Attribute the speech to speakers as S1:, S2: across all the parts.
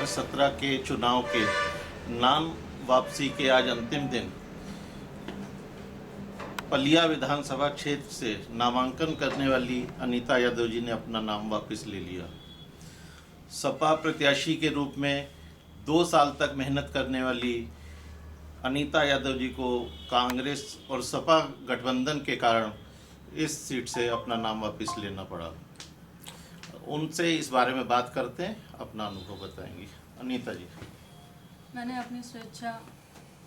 S1: 2017 के चुनाव के नाम वापसी के आज अंतिम दिन पलिया विधानसभा क्षेत्र से नामांकन करने वाली अनीता यादव जी ने अपना नाम वापस ले लिया। सपा प्रत्याशी के रूप में 2 साल तक मेहनत करने वाली अनीता यादव जी को कांग्रेस और सपा गठबंधन के कारण इस सीट से अपना नाम वापस लेना पड़ा। उनसे इस बारे में बात करते हैं, अपना अनुभव बताएंगी। अनीता जी।
S2: मैंने अपनी स्वेच्छा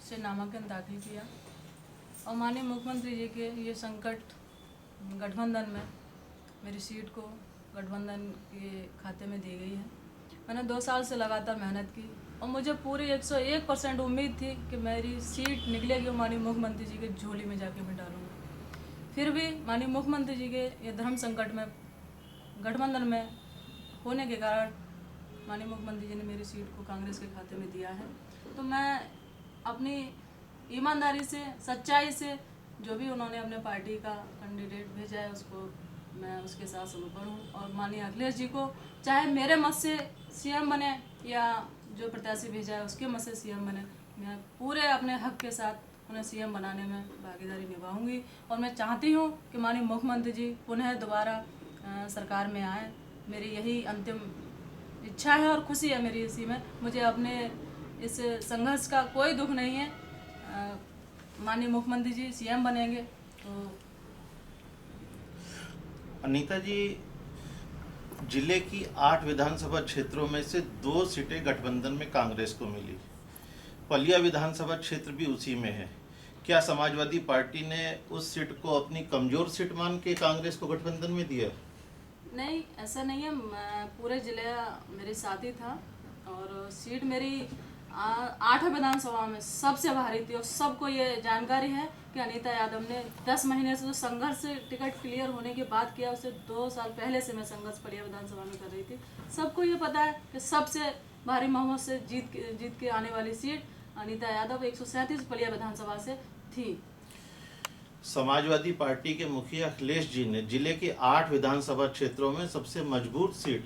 S2: से नामांकन दाखिल किया और माननीय मुख्यमंत्री जी के ये संकट गठबंधन में मेरी सीट को गठबंधन के खाते में दी गई है। मैंने 2 साल से लगातार मेहनत की और मुझे पूरी 101% उम्मीद थी कि मेरी सीट निकलेगी और माननीय मुख्यमंत्री जी के झोली में जाके मैं डालूँगी। फिर भी माननीय मुख्यमंत्री जी के ये धर्म संकट में गठबंधन में होने के कारण माननीय मुख्यमंत्री जी ने मेरी सीट को कांग्रेस के खाते में दिया है। तो मैं अपनी ईमानदारी से, सच्चाई से, जो भी उन्होंने अपने पार्टी का कैंडिडेट भेजा है उसको मैं उसके साथ समर्पण हूँ। और माननीय अखिलेश जी को चाहे मेरे मत से सीएम बने या जो प्रत्याशी भेजा है उसके मत से सीएम बने, मैं पूरे अपने हक के साथ उन्हें सीएम बनाने में भागीदारी निभाऊंगी। और मैं चाहती हूँ कि माननीय मुख्यमंत्री जी पुनः दोबारा सरकार में आए। मेरी यही अंतिम इच्छा है और खुशी है मेरी इसी में। मुझे अपने इस संघर्ष का कोई दुख नहीं है। माननीय मुख्यमंत्री जी सीएम बनेंगे तो।
S1: अनीता जी, जिले की 8 विधानसभा क्षेत्रों में से 2 सीटें गठबंधन में कांग्रेस को मिली। पलिया विधानसभा क्षेत्र भी उसी में है। क्या समाजवादी पार्टी ने उस सीट को अपनी कमजोर सीट मान के कांग्रेस को गठबंधन में दिया?
S2: नहीं, ऐसा नहीं है। पूरे जिले मेरे साथी था और सीट मेरी 8 विधानसभा में सबसे भारी थी और सबको ये जानकारी है कि अनीता यादव ने 10 महीने से जो संघर्ष से टिकट क्लियर होने के बाद किया, उससे 2 साल पहले से मैं संघर्ष पलिया विधानसभा में कर रही थी। सबको ये पता है कि सबसे भारी बहुमत से जीत के आने वाली सीट अनीता यादव 137 पलिया विधानसभा से थी।
S1: समाजवादी पार्टी के मुखिया अखिलेश जी ने जिले के 8 विधानसभा क्षेत्रों में सबसे मजबूत सीट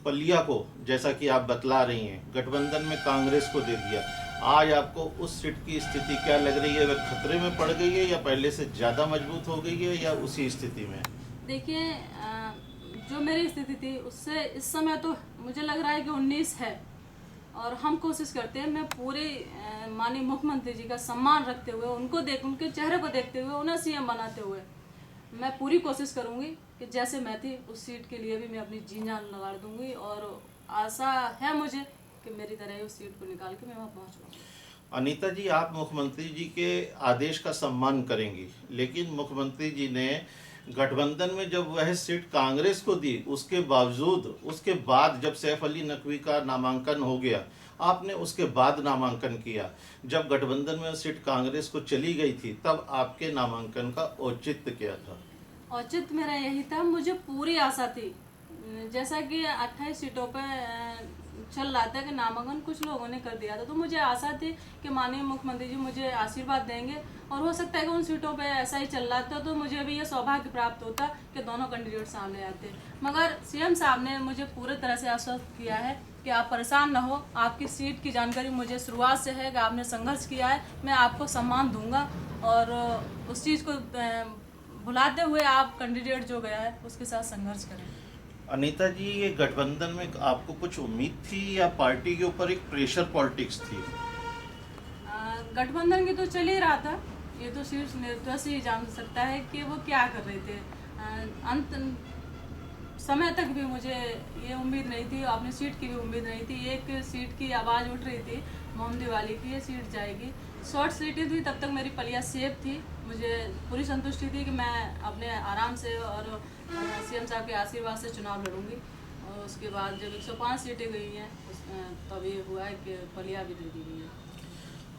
S1: पलिया को, जैसा कि आप बतला रही हैं, गठबंधन में कांग्रेस को दे दिया। आज आपको उस सीट की स्थिति क्या लग रही है? वह खतरे में पड़ गई है या पहले से ज़्यादा मजबूत हो गई है या उसी स्थिति में?
S2: देखिए, जो मेरी स्थिति थी उससे इस समय तो मुझे लग रहा है कि 19 है और हम कोशिश करते हैं। मैं पूरे माननीय मुख्यमंत्री जी का सम्मान रखते हुए, उनके चेहरे को देखते हुए, उन्हें सीएम बनाते हुए मैं पूरी कोशिश करूंगी कि जैसे मैं थी उस सीट के लिए भी मैं अपनी जी जान लगा दूंगी। और आशा है मुझे कि मेरी तरह उस सीट को निकाल के मैं वहाँ पहुँच पाऊँगी।
S1: अनीता जी, आप मुख्यमंत्री जी के आदेश का सम्मान करेंगी, लेकिन मुख्यमंत्री जी ने गठबंधन में जब वह सीट कांग्रेस को दी, उसके बावजूद उसके बाद जब सैफ अली नकवी का नामांकन हो गया, आपने उसके बाद नामांकन किया। जब गठबंधन में सीट कांग्रेस को चली गई थी तब आपके नामांकन का औचित्य क्या था?
S2: औचित्य मेरा यही था, मुझे पूरी आशा थी। जैसा कि 28 सीटों पर चल रहा था कि नामांकन कुछ लोगों ने कर दिया था, तो मुझे आशा थी कि माननीय मुख्यमंत्री जी मुझे आशीर्वाद देंगे और हो सकता है कि उन सीटों पे ऐसा ही चल रहा था तो मुझे भी ये सौभाग्य प्राप्त होता कि दोनों कैंडिडेट सामने आते। मगर सीएम साहब ने मुझे पूरी तरह से आश्वस्त किया है कि आप परेशान न हो, आपकी सीट की जानकारी मुझे शुरुआत से है कि आपने संघर्ष किया है, मैं आपको सम्मान दूंगा और उस चीज़ को भुलाते हुए आप कैंडिडेट जो गया है उसके साथ संघर्ष करें।
S1: अनीता जी, ये गठबंधन में आपको कुछ उम्मीद थी या पार्टी के ऊपर एक प्रेशर पॉलिटिक्स थी?
S2: गठबंधन की तो चल ही रहा था, ये तो शीर्ष नेतृत्व ही जान सकता है कि वो क्या कर रहे थे। अंत समय तक भी मुझे ये उम्मीद नहीं थी, अपनी सीट की भी उम्मीद नहीं थी। एक सीट की आवाज़ उठ रही थी मोहम्मदी वाली की, ये सीट जाएगी। शॉर्ट सीटें थी, तब तक मेरी पलिया सेफ थी। मुझे पूरी संतुष्टि थी कि मैं अपने आराम से और सीएम साहब के आशीर्वाद से चुनाव लड़ूंगी। और उसके बाद जब 105 सीटें गई हैं तब ये हुआ है कि पलिया भी दे दी गई है।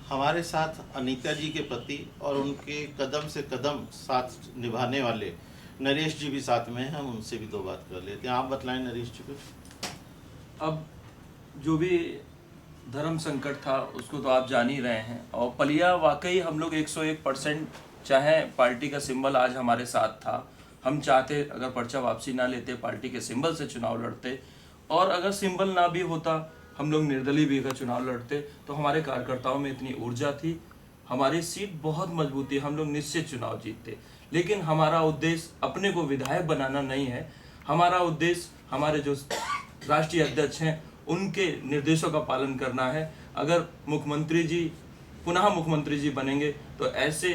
S1: हमारे साथ अनीता जी के प्रति और उनके कदम से कदम साथ निभाने वाले नरेश जी भी साथ में हैं, हम उनसे भी 2 बात कर लेते हैं। आप बतलाएं नरेश जी कुछ।
S3: अब जो भी धर्म संकट था उसको तो आप जान ही रहे हैं और पलिया वाकई हम लोग 101% चाहे पार्टी का सिंबल आज हमारे साथ था, हम चाहते अगर पर्चा वापसी ना लेते पार्टी के सिंबल से चुनाव लड़ते और अगर सिंबल ना भी होता हम लोग निर्दलीय भी का चुनाव लड़ते तो हमारे कार्यकर्ताओं में इतनी ऊर्जा थी, हमारी सीट बहुत मजबूत थी, हम लोग निश्चित चुनाव जीतते। लेकिन हमारा उद्देश्य अपने को विधायक बनाना नहीं है, हमारा उद्देश्य हमारे जो राष्ट्रीय अध्यक्ष हैं उनके निर्देशों का पालन करना है। अगर मुख्यमंत्री जी पुनः मुख्यमंत्री जी बनेंगे तो ऐसे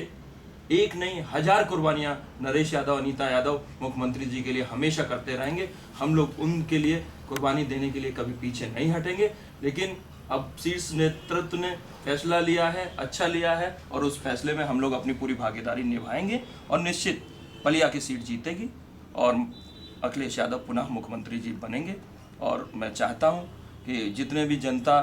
S3: एक नहीं 1000 कुर्बानियां नरेश यादव, अनीता यादव मुख्यमंत्री जी के लिए हमेशा करते रहेंगे। हम लोग उनके लिए कुर्बानी देने के लिए कभी पीछे नहीं हटेंगे। लेकिन अब शीर्ष नेतृत्व ने फैसला लिया है, अच्छा लिया है, और उस फैसले में हम लोग अपनी पूरी भागीदारी निभाएंगे और निश्चित पलिया की सीट जीतेगी और अखिलेश यादव पुनः मुख्यमंत्री जी बनेंगे। और मैं चाहता हूं कि जितने भी जनता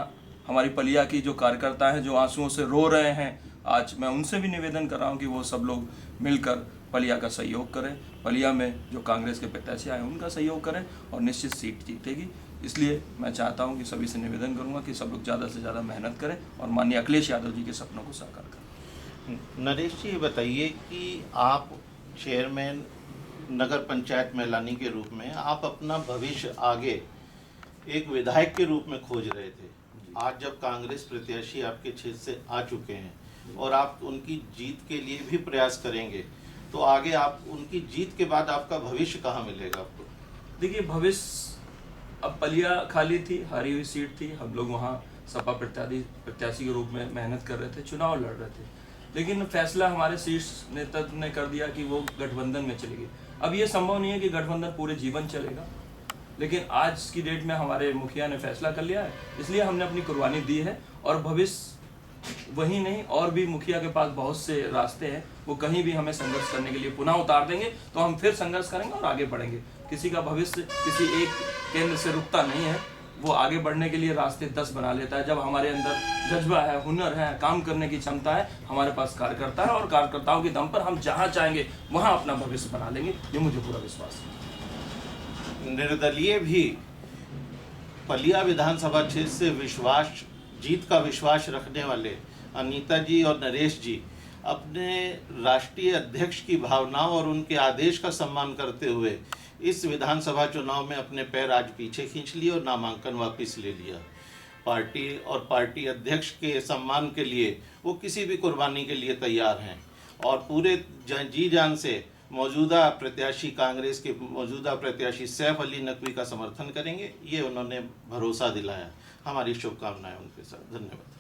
S3: हमारी पलिया की जो कार्यकर्ता हैं जो आंसुओं से रो रहे हैं, आज मैं उनसे भी निवेदन कर रहा हूं कि वो सब लोग मिलकर पलिया का सहयोग करें, पलिया में जो कांग्रेस के प्रत्याशी आए उनका सहयोग करें और निश्चित सीट जीतेगी। इसलिए मैं चाहता हूं कि सभी से निवेदन करूंगा कि सब लोग ज़्यादा से ज़्यादा मेहनत करें और माननीय अखिलेश यादव जी के सपनों को साकार करें।
S1: नरेश जी, ये बताइए कि आप चेयरमैन नगर पंचायत मैलानी के रूप में आप अपना भविष्य आगे एक विधायक के रूप में खोज रहे थे। आज जब कांग्रेस प्रत्याशी आपके क्षेत्र से आ चुके हैं और आप उनकी जीत के लिए भी प्रयास करेंगे, तो आगे आप उनकी जीत के बाद आपका भविष्य कहाँ मिलेगा आपको?
S3: देखिए, भविष्य अब पलिया खाली थी, हारी हुई सीट थी, हम लोग वहाँ सपा प्रत्याशी के रूप में मेहनत कर रहे थे, चुनाव लड़ रहे थे। लेकिन फैसला हमारे शीर्ष नेतृत्व ने कर दिया कि वो गठबंधन में चली गई। अब ये संभव नहीं है कि गठबंधन पूरे जीवन चलेगा, लेकिन आज की डेट में हमारे मुखिया ने फैसला कर लिया है, इसलिए हमने अपनी कुर्बानी दी है। और भविष्य वही नहीं, और भी मुखिया के पास बहुत से रास्ते हैं, वो कहीं भी हमें संघर्ष करने के लिए पुनः उतार देंगे तो हम फिर संघर्ष करेंगे और आगे बढ़ेंगे। किसी का भविष्य किसी एक केंद्र से रुकता नहीं है, वो आगे बढ़ने के लिए रास्ते 10 बना लेता है। जब हमारे अंदर जज्बा है, हुनर है, काम करने की क्षमता है, हमारे पास कार्यकर्ता है और कार्यकर्ताओं के दम पर हम जहाँ चाहेंगे वहाँ अपना भविष्य बना लेंगे, ये मुझे पूरा विश्वास है।
S1: निर्दलीय भी पलिया विधानसभा क्षेत्र से जीत का विश्वास रखने वाले अनीता जी और नरेश जी अपने राष्ट्रीय अध्यक्ष की भावनाओं और उनके आदेश का सम्मान करते हुए इस विधानसभा चुनाव में अपने पैर आज पीछे खींच लिए और नामांकन वापस ले लिया। पार्टी अध्यक्ष के सम्मान के लिए वो किसी भी कुर्बानी के लिए तैयार हैं और पूरे जी जान से मौजूदा प्रत्याशी कांग्रेस के मौजूदा प्रत्याशी सैफ अली नकवी का समर्थन करेंगे। ये उन्होंने भरोसा दिलाया। हमारी शुभकामनाएं उनके साथ। धन्यवाद।